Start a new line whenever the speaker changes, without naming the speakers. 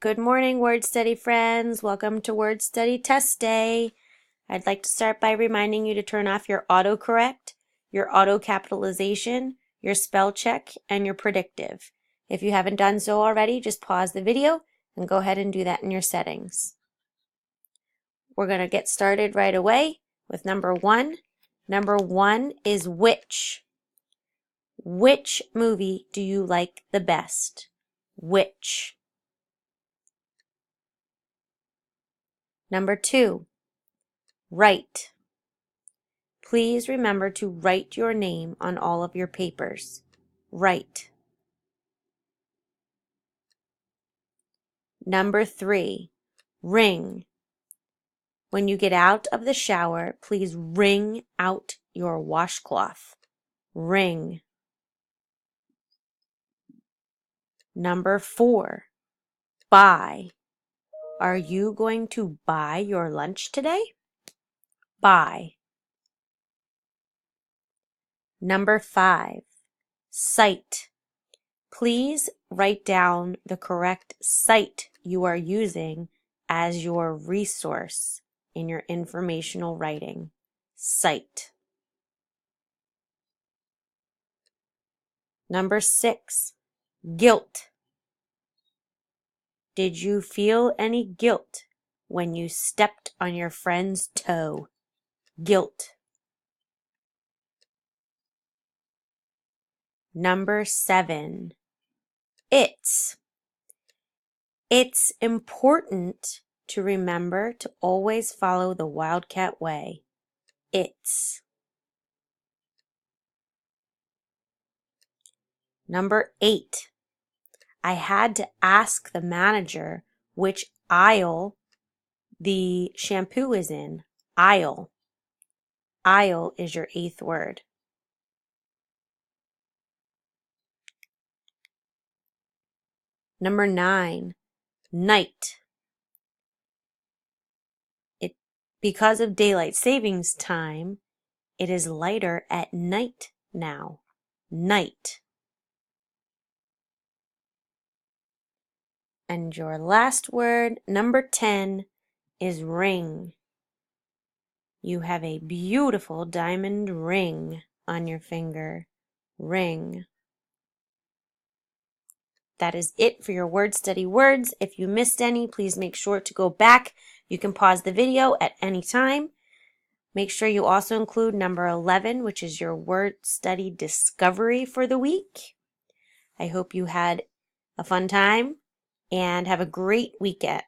Good morning, Word Study friends. Welcome to Word Study Test Day. I'd like to start by reminding you to turn off your autocorrect, your auto capitalization, your spell check, and your predictive. If you haven't done so already, just pause the video and go ahead and do that in your settings. We're going to get started right away with number one. Number one is which. Which movie do you like the best? Which? Number two, write. Please remember to write your name on all of your papers. Write. Number three, wring. When you get out of the shower, please wring out your washcloth. Wring. Number four, buy. Are you going to buy your lunch today? Buy. Number five, cite. Please write down the correct site you are using as your resource in your informational writing. Cite. Number six, guilt. Did you feel any guilt when you stepped on your friend's toe? Guilt. Number seven, it's. It's important to remember to always follow the Wildcat way. It's. Number eight, I had to ask the manager which aisle the shampoo is in. Aisle. Aisle is your eighth word. Number nine, night. Because of daylight savings time, it is lighter at night now. Night. And your last word, number 10, is ring. You have a beautiful diamond ring on your finger. Ring. That is it for your word study words. If you missed any, please make sure to go back. You can pause the video at any time. Make sure you also include number 11, which is your word study discovery for the week. I hope you had a fun time and have a great weekend.